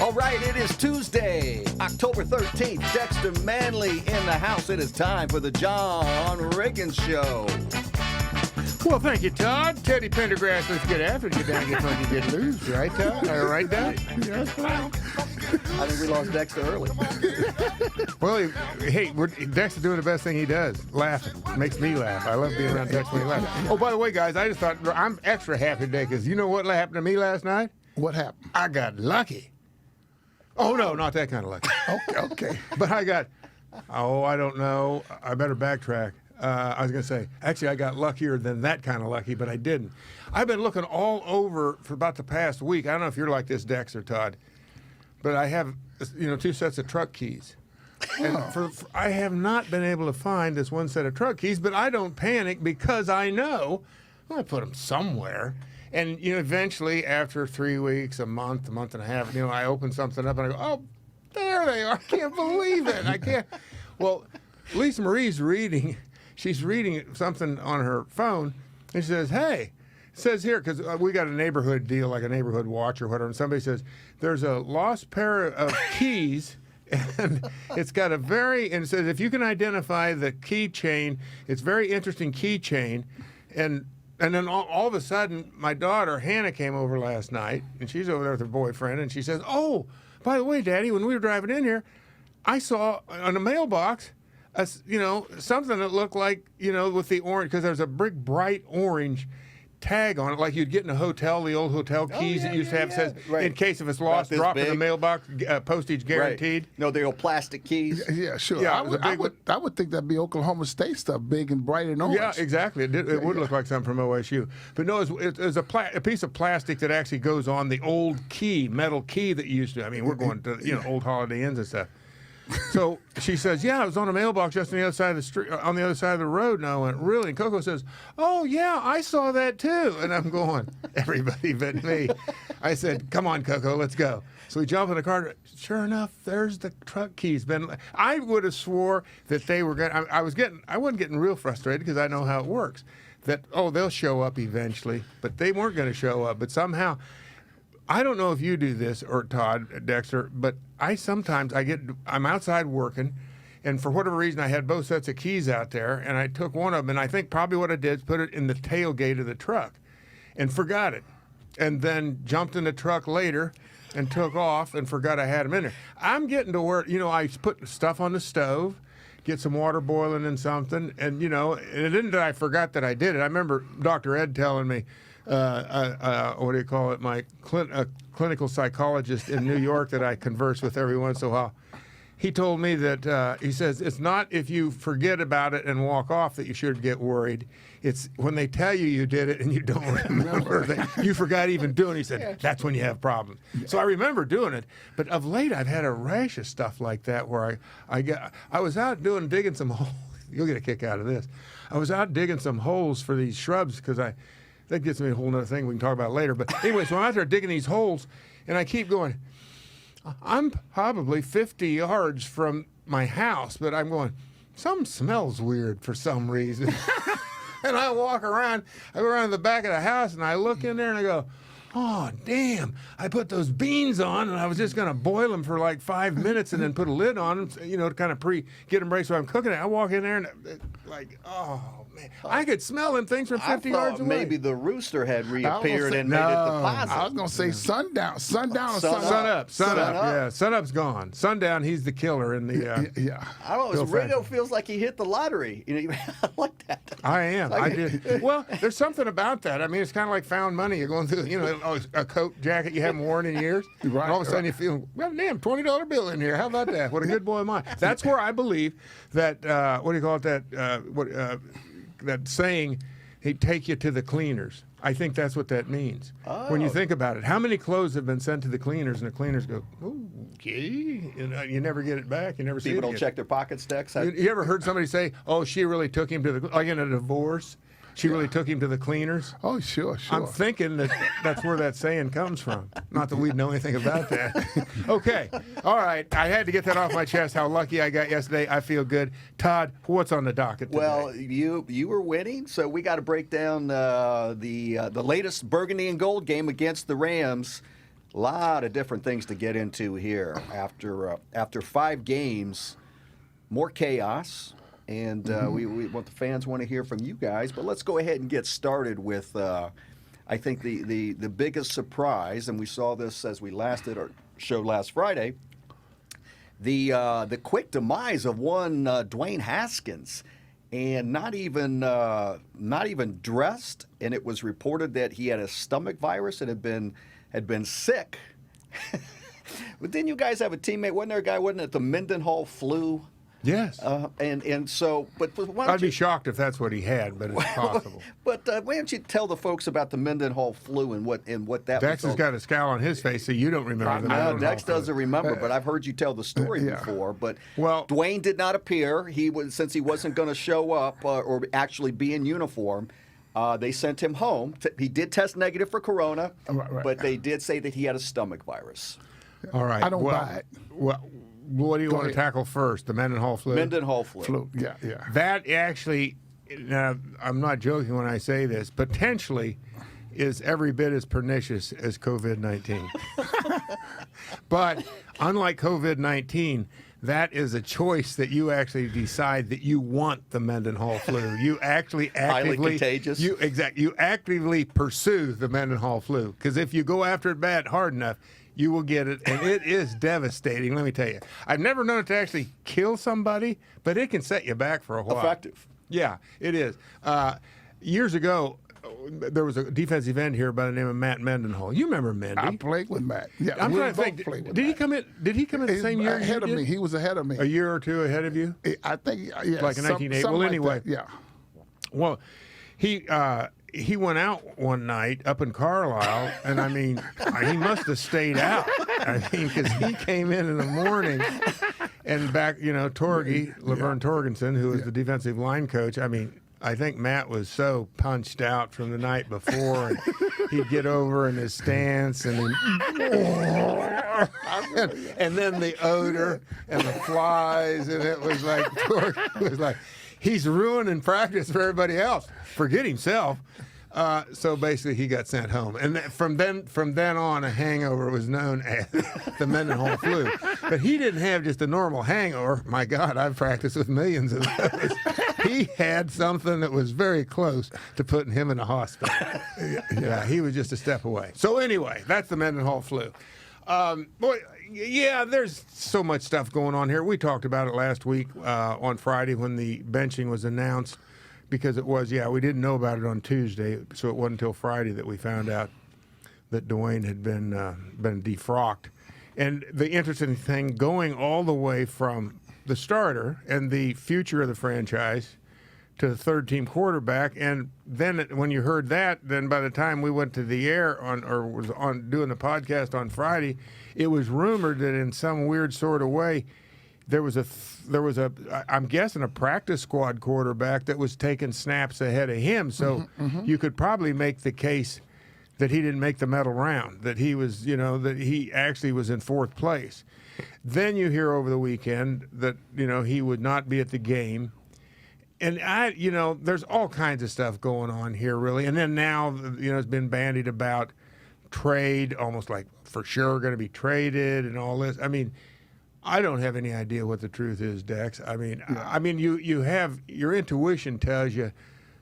All right, it is Tuesday, October 13th. Dexter Manley in the house. It is time for the John Riggins Show. Well, thank you, Todd. Teddy Pendergrass, let's get after it. Get down, get fun, you get loose. Right, Todd? All right, Todd? I think we lost Dexter early. Well, hey, Dexter doing the best thing he does, laughing. Makes me laugh. I love being around Dexter when he laughs. Oh, by the way, guys, I just thought I'm extra happy today because you know what happened to me last night? What happened? I got lucky. Oh, no, not that kind of lucky. Okay. But I don't know. I better backtrack. I was going to say, actually, I got luckier than that kind of lucky, but I didn't. I've been looking all over for about the past week. I don't know if you're like this, Dex or Todd, but I have, 2 sets of truck keys. And I have not been able to find this one set of truck keys, but I don't panic because I know I put them somewhere. And, eventually, after 3 weeks, a month and a half, I open something up and I go, oh, there they are. I can't believe it. I can't. Well, Lisa Marie's reading. She's reading something on her phone, and she says, hey, it says here, because we got a neighborhood deal, like a neighborhood watch or whatever, and somebody says, there's a lost pair of keys, and it's got and it says, if you can identify the keychain, it's very interesting keychain, and then all of a sudden, my daughter, Hannah, came over last night, and she's over there with her boyfriend, and she says, oh, by the way, Daddy, when we were driving in here, I saw on a mailbox, something that looked like, with the orange, because there's a big bright orange tag on it, like you'd get in a hotel, the old hotel keys that used to have says, right, in case if it's lost, drop in the mailbox, postage guaranteed. Right. No, the old plastic keys. Yeah, sure. Yeah, I would think that'd be Oklahoma State stuff, big and bright and orange. Yeah, exactly. It would look like something from OSU. But no, it's a piece of plastic that actually goes on the old key, metal key that you used to. I mean, we're going to old Holiday Inns and stuff. So she says, yeah, I was on a mailbox just on the other side of the street, on the other side of the road. And I went, really? And Coco says, oh, yeah, I saw that too. And I'm going, everybody but me. I said, come on, Coco, let's go. So we jump in the car. Sure enough, there's the truck keys. I would have swore that they were going to, I wasn't getting real frustrated because I know how it works. That, they'll show up eventually. But they weren't going to show up. But somehow, I don't know if you do this or Todd, Dexter, but I'm outside working, and for whatever reason I had both sets of keys out there, and I took one of them, and I think probably what I did is put it in the tailgate of the truck and forgot it, and then jumped in the truck later and took off and forgot I had them in there. I'm getting to where, I put stuff on the stove, get some water boiling and something, and, and it isn't that I forgot that I did it. I remember Dr. Ed telling me, what do you call it, my clinical psychologist in New York that I converse with every once in a while. He told me that, he says, it's not if you forget about it and walk off that you should get worried. It's when they tell you did it and you don't remember that you forgot even doing it. He said, that's when you have problems. So I remember doing it. But of late, I've had a rash of stuff like that where I was out digging some holes. You'll get a kick out of this. I was out digging some holes for these shrubs because that gets me a whole other thing we can talk about later. But anyway, so I'm out there digging these holes, and I keep going, I'm probably 50 yards from my house, but I'm going, something smells weird for some reason. And I go around the back of the house, and I look in there, and I go, oh, damn, I put those beans on, and I was just going to boil them for like 5 minutes and then put a lid on them, to kind of get them ready so I'm cooking it. I walk in there, and oh, man, I could smell them things from 50 yards away. Maybe the rooster had reappeared and made it deposit. I was going to say sundown. Sundown or sunup. Yeah, sunup's gone. Sundown, he's the killer in the. Yeah. I don't know. Riggo feels like he hit the lottery. I like that. I am. I did. Well, there's something about that. I mean, it's kind of like found money. You're going through, a coat jacket you haven't worn in years. Right, and all of a sudden you feel, well, damn, $20 bill in here. How about that? What a good boy am I. That's where I believe that, what do you call it, that saying, he'd take you to the cleaners. I think that's what that means. Oh. When you think about it, how many clothes have been sent to the cleaners and the cleaners go, okay, and you never get it back. You never see it again. People don't check their pockets, Dex. You ever heard somebody say, oh, she really took him to like in a divorce? She really took him to the cleaners? Oh, sure. I'm thinking that's where that saying comes from. Not that we'd know anything about that. Okay. All right. I had to get that off my chest, how lucky I got yesterday. I feel good. Todd, what's on the docket today? Well, you were winning, so we got to break down the latest Burgundy and Gold game against the Rams. A lot of different things to get into here after 5 games, more chaos, and what the fans want to hear from you guys. But let's go ahead and get started with, I think the biggest surprise, and we saw this as we did our show last Friday. The quick demise of one Dwayne Haskins, and not even dressed, and it was reported that he had a stomach virus and had been sick. But didn't you guys have a teammate? Wasn't there a guy? Wasn't it the Mendenhall flu? Yes. And so, but why don't I'd be shocked if that's what he had, but it's possible. But why don't you tell the folks about the Mendenhall flu and what that Dex has got a scowl on his face, so you don't remember the Mendenhall Dex flu. doesn't remember, but I've heard you tell the story before. But well, Dwayne did not appear. Since he wasn't going to show up or actually be in uniform. They sent him home. He did test negative for corona, but they did say that he had a stomach virus. All right. I don't buy it. Well, what do you want to tackle first? The Mendenhall flu? Mendenhall flu. Yeah. That actually, now, I'm not joking when I say this, potentially is every bit as pernicious as COVID-19. But unlike COVID-19, that is a choice that you actually decide that you want the Mendenhall flu. You actually actively highly contagious. You actively pursue the Mendenhall flu, because if you go after it bad hard enough, you will get it, and it is devastating. Let me tell you, I've never known it to actually kill somebody, but it can set you back for a while. Effective. Yeah, it is. Years ago, there was a defensive end here by the name of Matt Mendenhall. You remember Mendy? I played with Matt. Yeah, I'm we trying to both think. played with Did he Matt. come in? Did he come in the same year? Ahead of me. He was ahead of me. A year or two ahead of you? I think. Yeah, Like in 1980. Well, like anyway. that, yeah. Well, he went out one night up in Carlisle, and I mean, he must have stayed out. I mean, because he came in the morning, and back, Laverne Torgensen, who was the defensive line coach. I mean, I think Matt was so punched out from the night before, and he'd get over in his stance, and then the odor and the flies, and it was like he's ruining practice for everybody else. Forget himself. So basically, he got sent home, and from then on, a hangover was known as the Mendenhall flu. But he didn't have just a normal hangover. My God, I've practiced with millions of those. He had something that was very close to putting him in a hospital. Yeah, he was just a step away. So anyway, that's the Mendenhall flu. There's so much stuff going on here. We talked about it last week on Friday when the benching was announced. Because it was, we didn't know about it on Tuesday, so it wasn't until Friday that we found out that Dwayne had been defrocked. And the interesting thing, going all the way from the starter and the future of the franchise to the third-team quarterback, and then when you heard that, then by the time we went to the air was on doing the podcast on Friday, it was rumored that in some weird sort of way, there was I'm guessing a practice squad quarterback that was taking snaps ahead of him. So you could probably make the case that he didn't make the medal round, that he was, that he actually was in fourth place. Then you hear over the weekend that, he would not be at the game. And there's all kinds of stuff going on here, really. And then now, it's been bandied about trade, almost like for sure going to be traded and all this. I mean, I don't have any idea what the truth is, Dex. I mean, you have your intuition tells you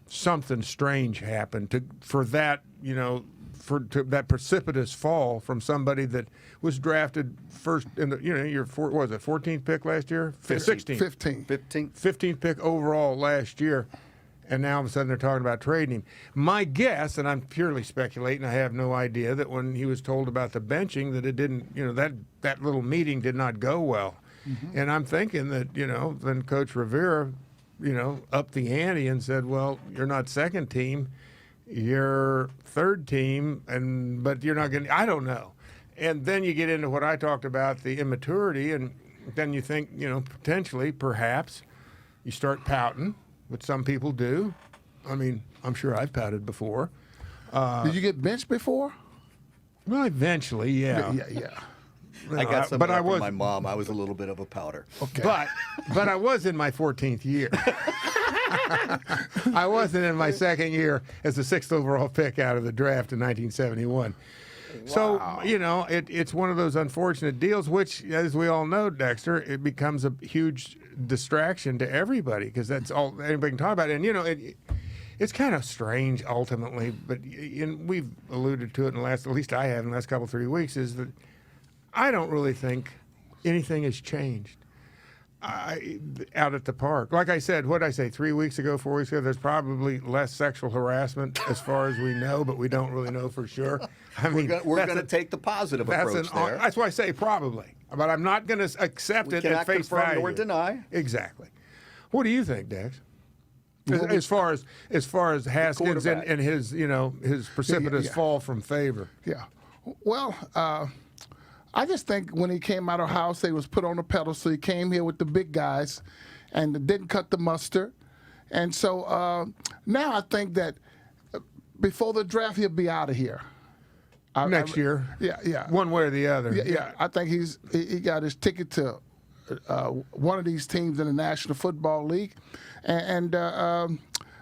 something strange happened for that that precipitous fall from somebody that was drafted first in the your 14th pick last year, 16th, 15th pick overall last year. And now all of a sudden they're talking about trading him. My guess, and I'm purely speculating, I have no idea, that when he was told about the benching, that it didn't, that little meeting did not go well. Mm-hmm. And I'm thinking that, then Coach Rivera, upped the ante and said, well, you're not second team, you're third team, but you're not going to, I don't know. And then you get into what I talked about, the immaturity, and then you think, potentially, perhaps, you start pouting. Which some people do. I mean, I'm sure I've pouted before. Did you get benched before? Well, eventually, yeah. I got some from my mom. I was a little bit of a pouter. Okay. But I was in my 14th year. I wasn't in my second year as the 6th overall pick out of the draft in 1971. So, it's one of those unfortunate deals, which, as we all know, Dexter, it becomes a huge distraction to everybody because that's all anybody can talk about. And, it's kind of strange ultimately, but we've alluded to it in the last, at least I have in the last couple, 3 weeks, is that I don't really think anything has changed out at the park. Like I said, what did I say, 3 weeks ago, 4 weeks ago, there's probably less sexual harassment as far as we know, but we don't really know for sure. I mean, we're going to take the positive approach there. That's why I say probably, but I'm not going to accept it at face value. Cannot confirm nor deny. Exactly. What do you think, Dex? As far as Haskins and his his precipitous fall from favor. Yeah. Well, I just think when he came out of Ohio State, he was put on a pedestal. He came here with the big guys and didn't cut the mustard. And so now I think that before the draft, he'll be out of here. Next year. Yeah. One way or the other. Yeah. I think he got his ticket to one of these teams in the National Football League. And I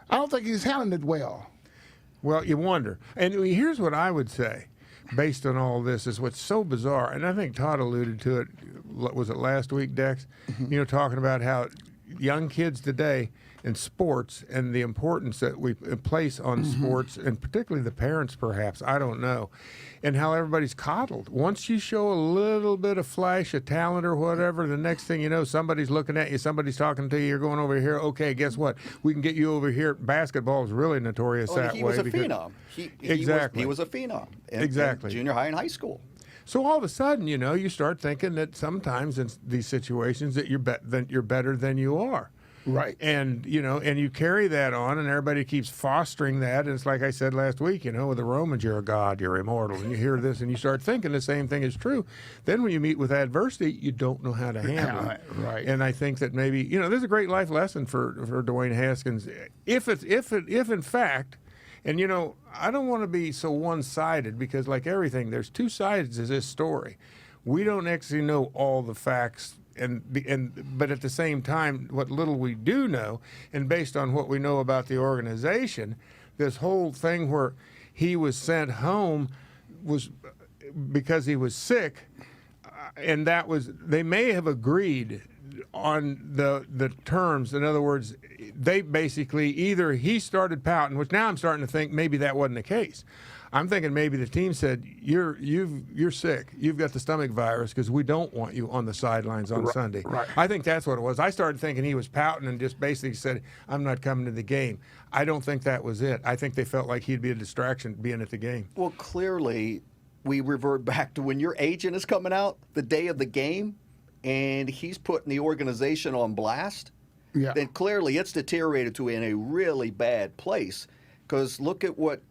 don't think he's handling it well. Well, you wonder. And here's what I would say, based on all this, is what's so bizarre, and I think Tod alluded to it, was it last week, Dex? Mm-hmm. Talking about how young kids today in sports and the importance that we place on sports, and particularly the parents perhaps, I don't know, and how everybody's coddled. Once you show a little bit of flash of talent or whatever, the next thing you know, somebody's looking at you, somebody's talking to you, you're going over here, okay, guess what? We can get you over here. Basketball is really notorious that way. He was a phenom. Exactly. He was a phenom in junior high and high school. So all of a sudden, you start thinking that sometimes in these situations that you're better than you are. Right. And, and you carry that on, and everybody keeps fostering that. And it's like I said last week, with the Romans, you're a god, you're immortal. And you hear this, and you start thinking the same thing is true. Then when you meet with adversity, you don't know how to handle it. Right. And I think that maybe, there's a great life lesson for Dwayne Haskins. If in fact, and, I don't want to be so one-sided because, like everything, there's two sides to this story. We don't actually know all the facts. But at the same time, what little we do know, and based on what we know about the organization, this whole thing where he was sent home was because he was sick, and they may have agreed on the terms. In other words, they basically either he started pouting, which now I'm starting to think maybe that wasn't the case. I'm thinking maybe the team said, you're sick. You've got the stomach virus because we don't want you on the sidelines on Sunday. Right. I think that's what it was. I started thinking he was pouting and just basically said, I'm not coming to the game. I don't think that was it. I think they felt like he'd be a distraction being at the game. Well, clearly, we revert back to when your agent is coming out the day of the game and he's putting the organization on blast, then clearly it's deteriorated to in a really bad place. Because look at what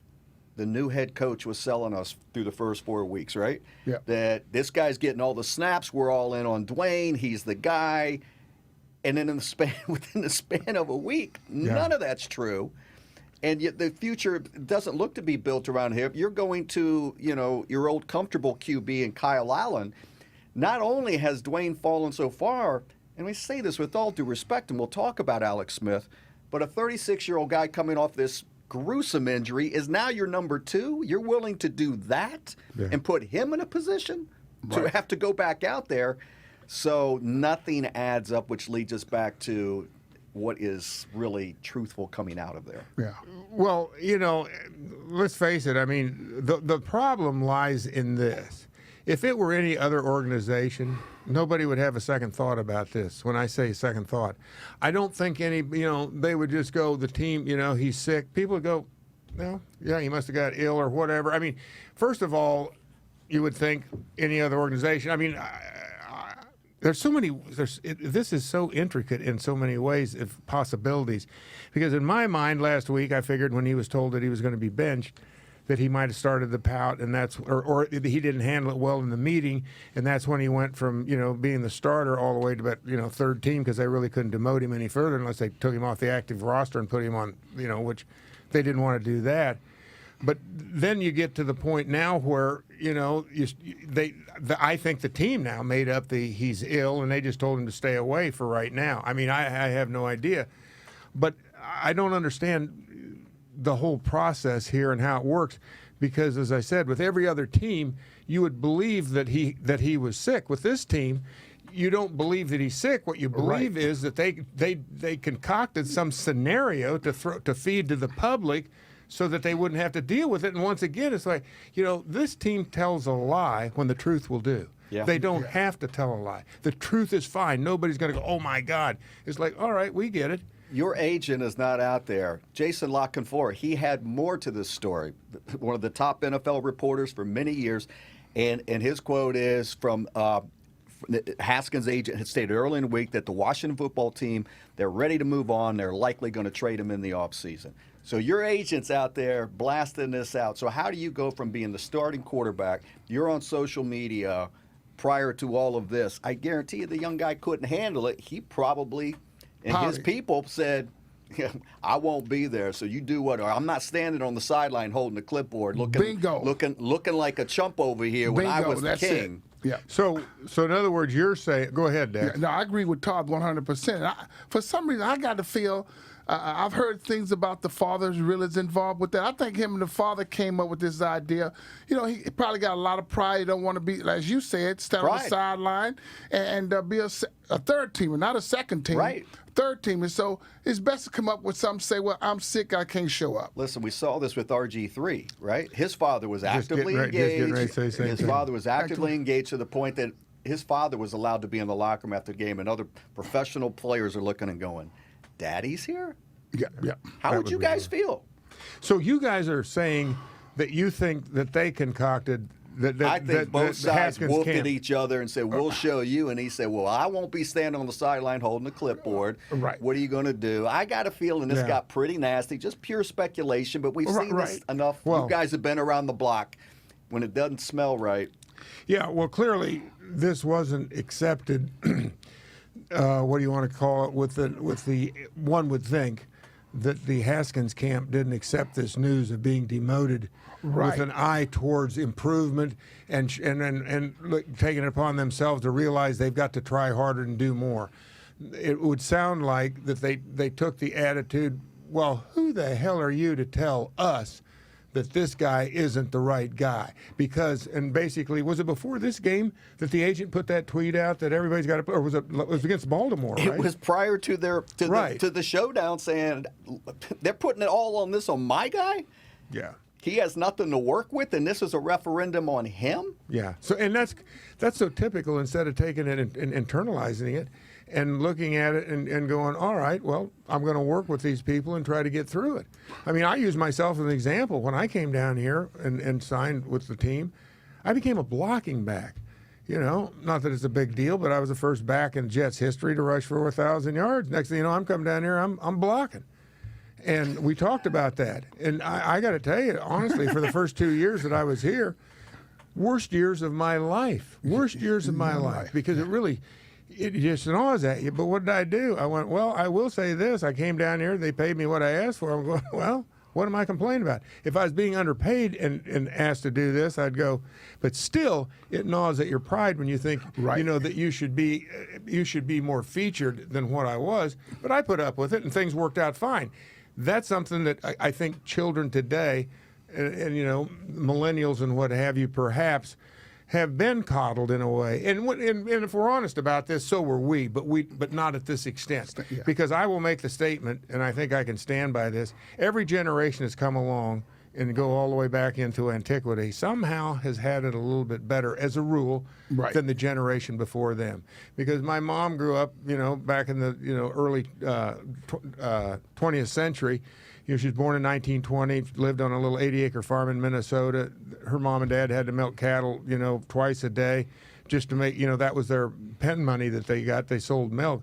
the new head coach was selling us through the first 4 weeks, right? Yeah. That this guy's getting all the snaps. We're all in on Dwayne. He's the guy. And then within the span of a week, none of that's true. And yet the future doesn't look to be built around here. You're going to, your old comfortable QB and Kyle Allen. Not only has Dwayne fallen so far, and we say this with all due respect, and we'll talk about Alex Smith, but a 36-year-old guy coming off this gruesome injury is now your number two. You're willing to do that and put him in a position to have to go back out there. So nothing adds up, which leads us back to what is really truthful coming out of there. Yeah. Well, let's face it. I mean, the problem lies in this. If it were any other organization, nobody would have a second thought about this. When I say second thought, I don't think they would just go, the team, he's sick. People would go, no, he must have got ill or whatever. I mean, first of all, you would think any other organization. I mean, there's so many. This is so intricate in so many ways of possibilities, because in my mind last week I figured when he was told that he was going to be benched, that he might have started the pout, and or he didn't handle it well in the meeting, and that's when he went from being the starter all the way to about third team, because they really couldn't demote him any further unless they took him off the active roster and put him on which they didn't want to do that. But then you get to the point now where I think the team now made up he's ill, and they just told him to stay away for right now. I mean, I have no idea, but I don't understand the whole process here and how it works, because, as I said, with every other team, you would believe that he was sick. With this team, you don't believe that he's sick. What you believe is that they concocted some scenario to feed to the public so that they wouldn't have to deal with it. And once again, it's like, this team tells a lie when the truth will do. Yeah. They don't have to tell a lie. The truth is fine. Nobody's going to go, oh, my God. It's like, all right, we get it. Your agent is not out there. Jason LaConfort, he had more to this story. One of the top NFL reporters for many years. And his quote is from Haskins' agent had stated early in the week that the Washington football team, they're ready to move on. They're likely going to trade him in the offseason. So your agent's out there blasting this out. So how do you go from being the starting quarterback, you're on social media prior to all of this? I guarantee you the young guy couldn't handle it. He probably, and his people said, I won't be there, so you do what? Or I'm not standing on the sideline holding the clipboard looking like a chump over here when I was the king. Yeah. So in other words, you're saying, go ahead, Dex. No, I agree with Todd 100%. For some reason, I got to feel, I've heard things about the father's really involved with that. I think him and the father came up with this idea. He probably got a lot of pride. He don't want to be, as you said, stand on the sideline and be a third teamer, not a second team. Right. Third team. And so it's best to come up with something, say, well, I'm sick, I can't show up. Listen, we saw this with RG3, right? His father was actively Just getting ready engaged. to say His father was actively engaged to the point that his father was allowed to be in the locker room after the game, and other professional players are looking and going, Daddy's here? Yeah. How would you guys feel? So you guys are saying that you think that they concocted that I think both sides Haskins wolfed camp. at each other and said, we'll show you. And he said, well, I won't be standing on the sideline holding the clipboard. Right. What are you going to do? I got a feeling this got pretty nasty, just pure speculation, but we've seen this enough. Well, you guys have been around the block. When it doesn't smell right. Yeah, well, clearly this wasn't accepted. What do you want to call it? With the one would think that the Haskins camp didn't accept this news of being demoted with an eye towards improvement and taking it upon themselves to realize they've got to try harder and do more. It would sound like that they took the attitude, well, who the hell are you to tell us that this guy isn't the right guy? Because, and basically, was it before this game that the agent put that tweet out that everybody's got to, or was it against Baltimore, right? It was prior to the showdown saying, they're putting it all on my guy? Yeah. He has nothing to work with, and this is a referendum on him? Yeah. So, and that's so typical. Instead of taking it and internalizing it and looking at it and going, all right, well, I'm going to work with these people and try to get through it. I mean, I use myself as an example. When I came down here and signed with the team, I became a blocking back. Not that it's a big deal, but I was the first back in Jets history to rush for 1,000 yards. Next thing you know, I'm coming down here, I'm blocking. And we talked about that. And I got to tell you, honestly, for the first 2 years that I was here, worst years of my life. Because it just gnaws at you. But what did I do? I went, well, I will say this. I came down here. They paid me what I asked for. I'm going, well, what am I complaining about? If I was being underpaid and asked to do this, I'd go. But still, it gnaws at your pride when you think, that you should be more featured than what I was. But I put up with it, and things worked out fine. That's something that I think children today, and millennials and what have you, perhaps, have been coddled in a way. And if we're honest about this, so were we, but not at this extent. Yeah. Because I will make the statement, and I think I can stand by this, every generation has come along and go all the way back into antiquity, somehow has had it a little bit better as a rule than the generation before them. Because my mom grew up, back in the early 20th century. She was born in 1920, lived on a little 80-acre farm in Minnesota. Her mom and dad had to milk cattle, twice a day just to make, that was their pen money that they got. They sold milk.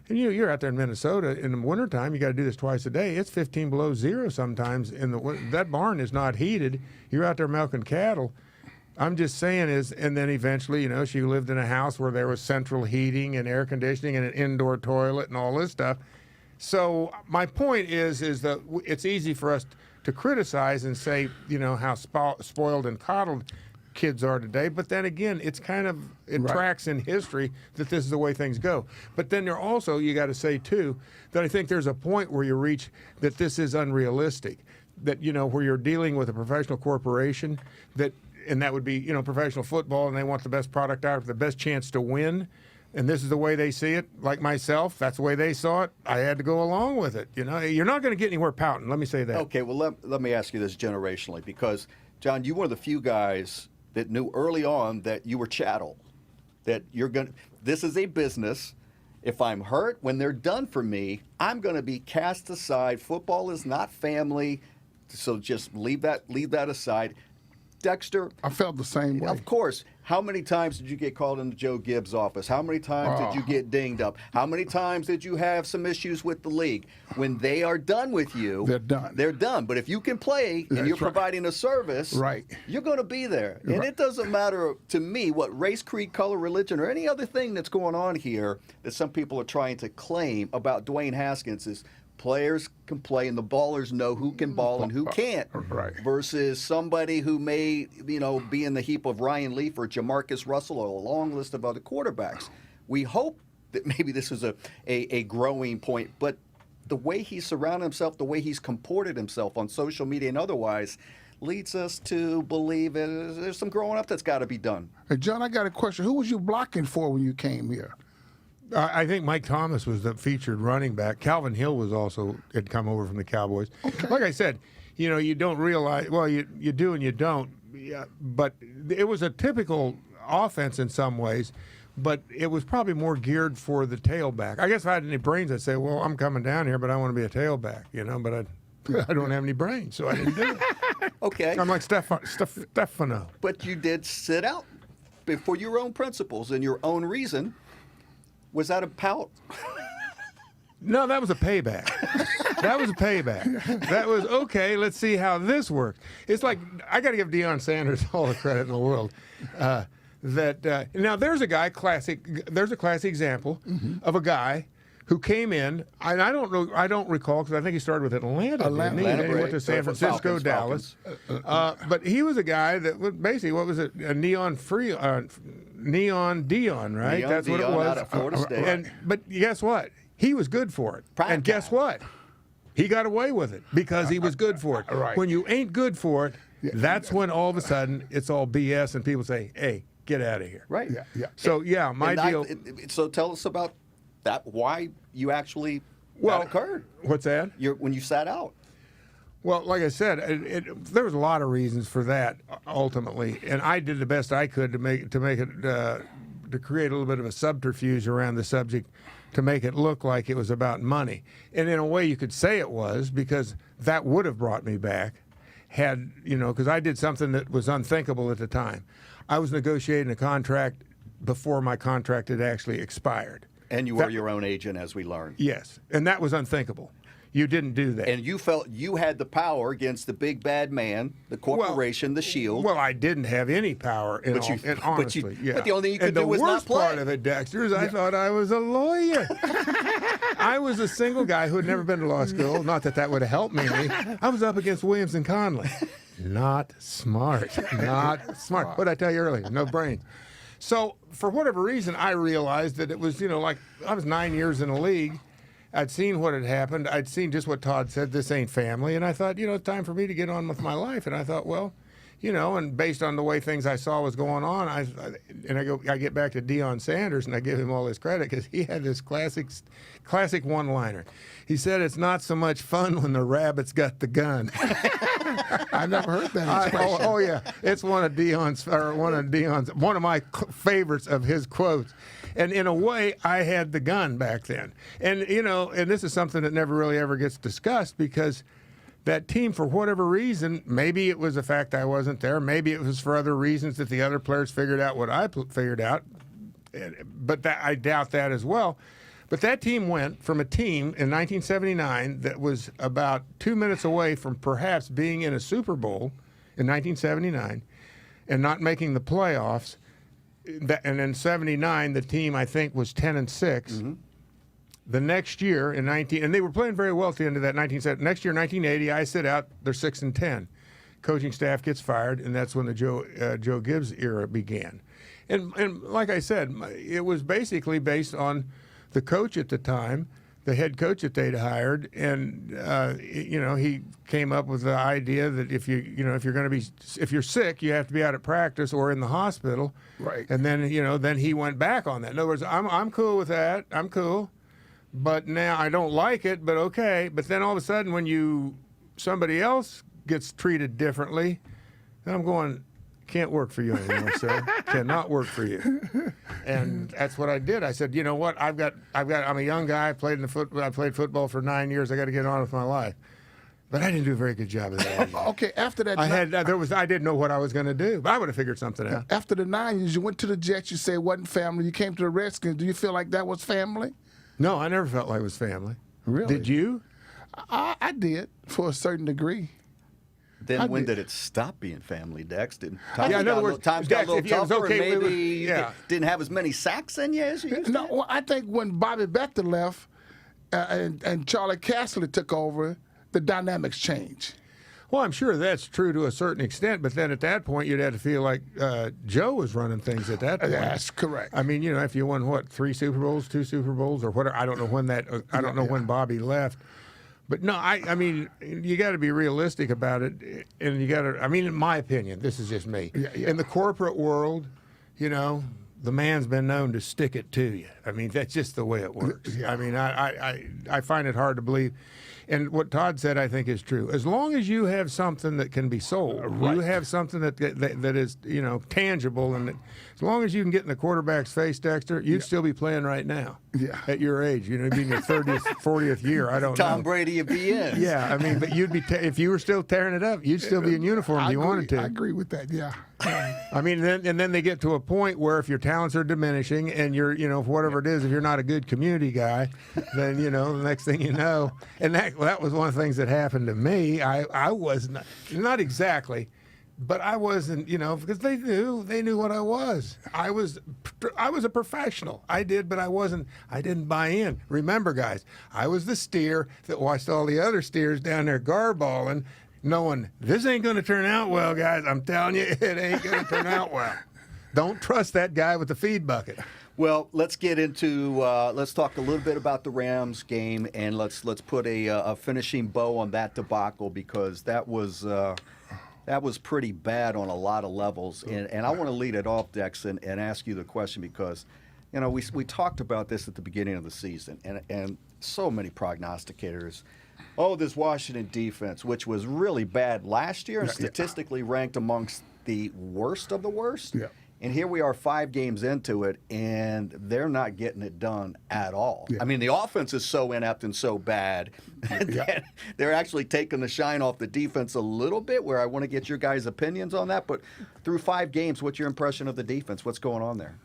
And you're out there in Minnesota in the wintertime, you got to do this twice a day. It's 15 below zero sometimes. That barn is not heated. You're out there milking cattle. I'm just saying and then eventually, she lived in a house where there was central heating and air conditioning and an indoor toilet and all this stuff. So my point is that it's easy for us to criticize and say, how spoiled and coddled kids are today. But then again, it tracks in history that this is the way things go. But then there also, you got to say too, that I think there's a point where you reach that this is unrealistic. that where you're dealing with a professional corporation and that would be professional football, and they want the best product out, the best chance to win. And this is the way they see it, like myself. That's the way they saw it. I had to go along with it. You're not going to get anywhere pouting. Let me say that. Okay, well, let me ask you this generationally, because, John, you were one of the few guys that knew early on that you were chattel, that this is a business. If I'm hurt, when they're done for me, I'm going to be cast aside. Football is not family, so just leave that aside. Dexter, I felt the same way. Of course. How many times did you get called into Joe Gibbs' office? How many times did you get dinged up? How many times did you have some issues with the league? When they are done with you, they're done. They're done. But if you can play and you're providing a service, you're going to be there. And it doesn't matter to me what race, creed, color, religion, or any other thing that's going on here that some people are trying to claim about Dwayne Haskins is players can play and the ballers know who can ball and who can't. Versus somebody who may, be in the heap of Ryan Leaf or Jamarcus Russell or a long list of other quarterbacks. We hope that maybe this is a growing point, but the way he's surrounded himself, the way he's comported himself on social media and otherwise, leads us to believe there's some growing up that's got to be done. Hey, John, I got a question. Who was you blocking for when you came here? I think Mike Thomas was the featured running back. Calvin Hill had come over from the Cowboys. Okay. Like I said, you don't realize, well, you do and you don't. Yeah, but it was a typical offense in some ways, but it was probably more geared for the tailback. I guess if I had any brains, I'd say, well, I'm coming down here, but I want to be a tailback, but I don't have any brains, so I didn't do it. Okay. I'm like Stefano. But you did sit out for your own principles and your own reason. Was that a pout? No, that was a payback. That was, okay, let's see how this works. It's like, I got to give Deion Sanders all the credit in the world. Now, there's a classic example of a guy who came in, and I don't recall, because I think he started with Atlanta. He went to San Francisco, Dallas. But he was a guy that was basically, what was it, a neon Deion, right? Neon That's Deion what it was. Out of Florida State. But guess what? He was good for it. And guess what? He got away with it because he was good for it. Right. When you ain't good for it, that's when all of a sudden it's all BS and people say, hey, get out of here. Right. Yeah. So, my deal. So tell us about that, why you actually that occurred. What's that? When you sat out. Well, like I said, there was a lot of reasons for that ultimately, and I did the best I could to make it to create a little bit of a subterfuge around the subject to make it look like it was about money. And in a way, you could say it was, because that would have brought me back because I did something that was unthinkable at the time. I was negotiating a contract before my contract had actually expired. And you were your own agent, as we learned. Yes, and that was unthinkable. You didn't do that. And you felt you had the power against the big bad man, the corporation, the shield. Well, I didn't have any power, honestly. But the only thing you could do was not play. The worst part of it, Dexter, is I thought I was a lawyer. I was a single guy who had never been to law school. Not that would have helped me. I was up against Williams and Conley. Not smart. What did I tell you earlier? No brains. So, for whatever reason, I realized that it was, like I was 9 years in the league. I'd seen what had happened. I'd seen just what Tod said, this ain't family. And I thought, it's time for me to get on with my life. And I thought, well, and based on the way things I saw was going on, I get back to Deion Sanders, and I give him all his credit because he had this classic one-liner. He said, "It's not so much fun when the rabbit's got the gun." I never heard that expression. Oh yeah, it's one of my favorites of his quotes. And in a way, I had the gun back then. And and this is something that never really ever gets discussed because that team, for whatever reason, maybe it was the fact I wasn't there, maybe it was for other reasons that the other players figured out what I figured out, but I doubt that as well. But that team went from a team in 1979 that was about 2 minutes away from perhaps being in a Super Bowl in 1979 and not making the playoffs. And in 79, the team, I think, was 10-6. Mm-hmm. The next year, and they were playing very well at the end of that 1970. Next year, 1980, I sit out. They're 6-10. Coaching staff gets fired, and that's when the Joe Gibbs era began. And like I said, it was basically based on the coach at the time, the head coach that they'd hired, and he came up with the idea that if you're sick, you have to be out at practice or in the hospital. Right. And then he went back on that. In other words, I'm cool with that. I'm cool, but now I don't like it. But okay. But then all of a sudden, when somebody else gets treated differently, then I'm going, can't work for you anymore, sir. Cannot work for you. And that's what I did. I said, you know what? I'm a young guy. I played football for 9 years. I got to get on with my life. But I didn't do a very good job of that. Okay, after that, I didn't know what I was going to do, but I would have figured something out. After the 9 years, you went to the Jets. You say it wasn't family. You came to the Redskins. Do you feel like that was family? No, I never felt like it was family. Really? Did you? I did for a certain degree. Then when did it stop being family, Dex? in other words, times got a little Dex, if it was tougher, okay, and maybe yeah. you didn't have as many sacks in you as you used to? No, well, I think when Bobby Becker left and Charlie Castleberry took over, the dynamics changed. Well, I'm sure that's true to a certain extent, but then at that point, you'd have to feel like Joe was running things at that point. That's correct. I mean, if you won 3 Super Bowls, 2 Super Bowls, or whatever. I don't know when when Bobby left. But no, I mean, you got to be realistic about it, and you got to. I mean, in my opinion, this is just me. In the corporate world, the man's been known to stick it to you. I mean, that's just the way it works. Yeah. I mean, I find it hard to believe. And what Tod said, I think, is true. As long as you have something that can be sold, you have something that is tangible, and as long as you can get in the quarterback's face, Dexter, you'd still be playing right now. Yeah. At your age, you'd be in your 30th, 40th year. I don't know. Tom Brady, you'd be in. Yeah, I mean, but you'd be if you were still tearing it up, you'd still be in uniform if you wanted to. I agree with that. Yeah. I mean, then they get to a point where if your talents are diminishing and you're, whatever it is, if you're not a good community guy, then, the next thing you know, and that was one of the things that happened to me. I was not exactly, but I wasn't, because they knew what I was. I was a professional. I did, but I didn't buy in. Remember, guys, I was the steer that watched all the other steers down there garballing, knowing this ain't going to turn out well, guys. I'm telling you, it ain't going to turn out well. Don't trust that guy with the feed bucket. Well, let's get into let's talk a little bit about the Rams game, and let's put a finishing bow on that debacle, because that was pretty bad on a lot of levels. And I want to lead it off, Dex, and ask you the question, because we talked about this at the beginning of the season, and so many prognosticators. Oh, this Washington defense, which was really bad last year and statistically ranked amongst the worst of the worst. Yeah. And here we are 5 games into it, and they're not getting it done at all. Yeah. I mean, the offense is so inept and so bad that they're actually taking the shine off the defense a little bit, where I want to get your guys' opinions on that. But through 5 games, what's your impression of the defense? What's going on there?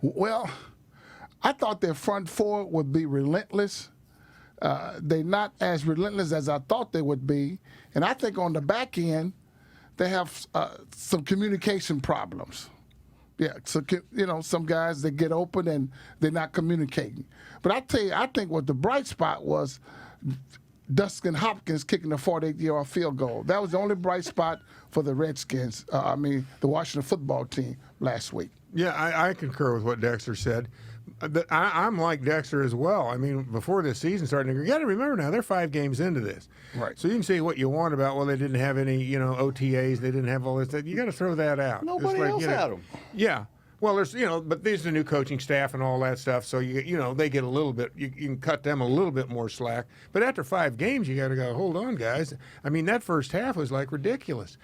Well, I thought their front four would be relentless. They're not as relentless as I thought they would be. And I think on the back end, they have some communication problems. Yeah, so some guys, they get open and they're not communicating. But I tell you, I think what the bright spot was Dustin Hopkins kicking a 48-yard field goal. That was the only bright spot for the Redskins, the Washington football team last week. Yeah, I concur with what Dexter said. I'm like Dexter as well. I mean, before this season started, you got to remember now, they're 5 games into this. Right. So you can say what you want about, well, they didn't have any, OTAs, they didn't have all this. You got to throw that out. Nobody else had them. Yeah. Well, there's, but there's the new coaching staff and all that stuff. So, they get a little bit, you can cut them a little bit more slack. But after 5 games, you got to go, hold on, guys. I mean, that first half was like ridiculous.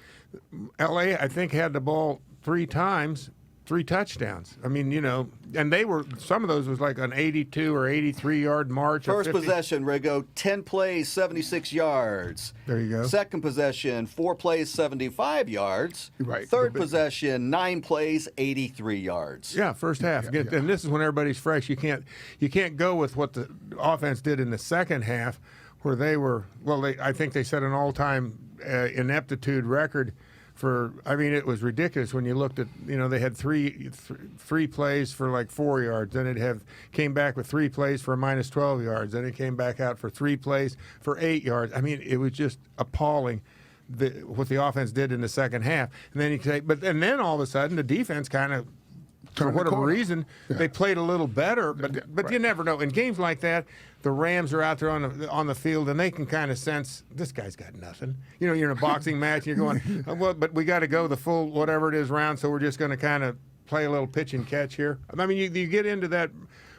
LA, I think, had the ball 3 times. 3 touchdowns. I mean, and some of those was like an 82 or 83-yard march. First possession, Riggo, 10 plays, 76 yards. There you go. Second possession, 4 plays, 75 yards. Right. Third possession, 9 plays, 83 yards. Yeah, first half. And this is when everybody's fresh. You can't go with what the offense did in the second half, where they were. Well, I think they set an all-time ineptitude record. It was ridiculous when you looked at, they had three plays for like 4 yards. Then it came back with 3 plays for minus 12 yards. Then it came back out for 3 plays for 8 yards. I mean, it was just appalling what the offense did in the second half. And then and then all of a sudden the defense kind of for whatever corner. reason, they played a little better. But you never know. In games like that, the Rams are out there on the field, and they can kind of sense this guy's got nothing. You're in a boxing match, and you're going, well, but we got to go the full whatever it is round, so we're just going to kind of play a little pitch and catch here. I mean, you get into that.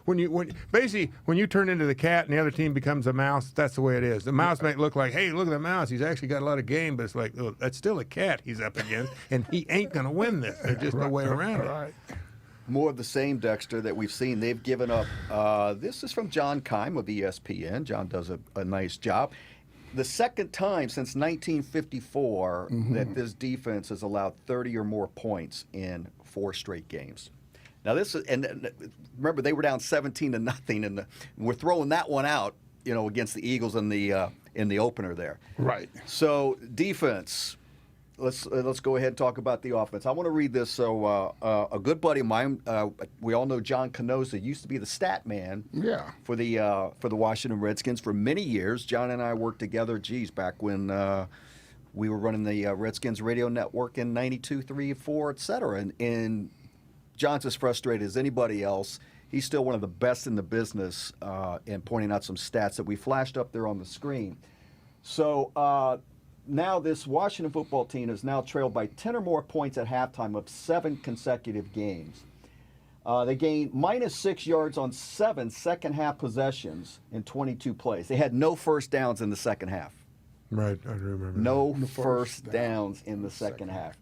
When you turn into the cat and the other team becomes a mouse, that's the way it is. The mouse might look like, hey, look at the mouse. He's actually got a lot of game, but it's like, oh, that's still a cat he's up against, and he ain't going to win this. There's just no way around it. More of the same, Dexter, that we've seen. They've given up. This is from John Keim of ESPN. John does a nice job. The second time since 1954 that this defense has allowed 30 or more points in 4 straight games. Now this is, and remember they were down 17-0, and we're throwing that one out, against the Eagles in the opener there. Right. So defense. Let's go ahead and talk about the offense. I want to read this. So a good buddy of mine, we all know John Canosa, used to be the stat man. Yeah. For the Washington Redskins for many years. John and I worked together. Back when we were running the Redskins radio network in 92, 3, 4, etc. And John's as frustrated as anybody else. He's still one of the best in the business in pointing out some stats that we flashed up there on the screen. So now this Washington football team is now trailed by 10 or more points at halftime of 7 consecutive games. They gained -6 yards on 7 second-half possessions in 22 plays. They had no first downs in the second half. Right, I remember. No first downs in the second half.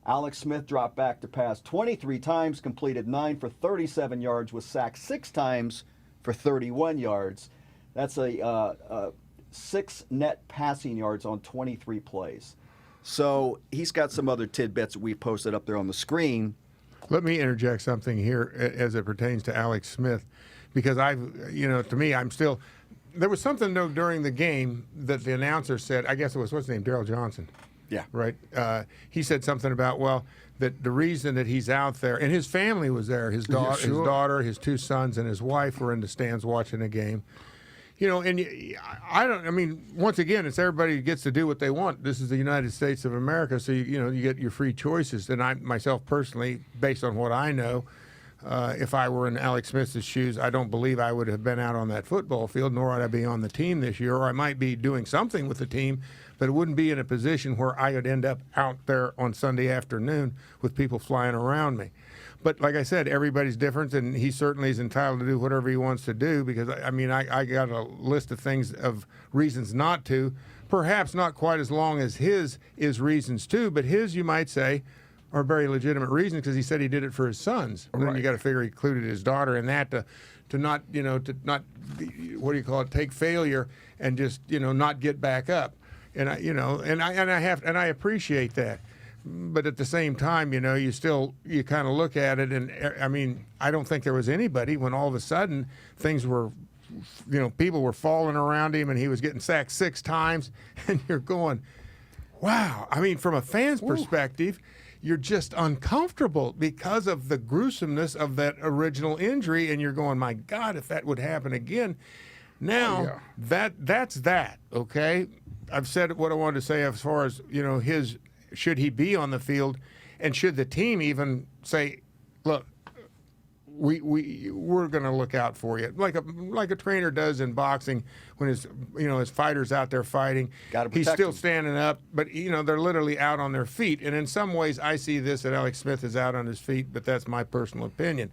Alex Smith dropped back to pass 23 times, completed 9 for 37 yards, was sacked 6 times for 31 yards. That's a 6 net passing yards on 23 plays. So he's got some other tidbits that we posted up there on the screen. Let me interject something here as it pertains to Alex Smith, because to me, I'm still. There was something though during the game that the announcer said. I guess it was what's his name, Daryl Johnson. Yeah. Right. He said something about that the reason that he's out there, and his family was there. His daughter, his 2 sons, and his wife were in the stands watching the game. And I mean, once again, it's everybody gets to do what they want. This is the United States of America, so you get your free choices. And I myself personally, based on what I know, if I were in Alex Smith's shoes, I don't believe I would have been out on that football field, nor would I be on the team this year. Or I might be doing something with the team, but it wouldn't be in a position where I would end up out there on Sunday afternoon with people flying around me. But like I said, everybody's different, and he certainly is entitled to do whatever he wants to do, because, I mean, I got a list of things, of reasons not to, perhaps not quite as long as his is reasons to, but his, you might say, are very legitimate reasons, because he said he did it for his sons. Right. Then you got to figure he included his daughter in that to not, what do you call it, take failure and just, not get back up. And I appreciate that. But at the same time, you kind of look at it, and I mean, I don't think there was anybody when all of a sudden things were, people were falling around him and he was getting sacked 6 times, and you're going, wow. I mean, from a fan's perspective, you're just uncomfortable because of the gruesomeness of that original injury, and you're going, my God, if that would happen again. Now, that's that, okay? I've said what I wanted to say as far as, his, should he be on the field, and should the team even say, look, we're going to look out for you, like a trainer does in boxing when his fighter's out there fighting. He's still standing up, but they're literally out on their feet. And in some ways, I see this that Alex Smith is out on his feet, but that's my personal opinion.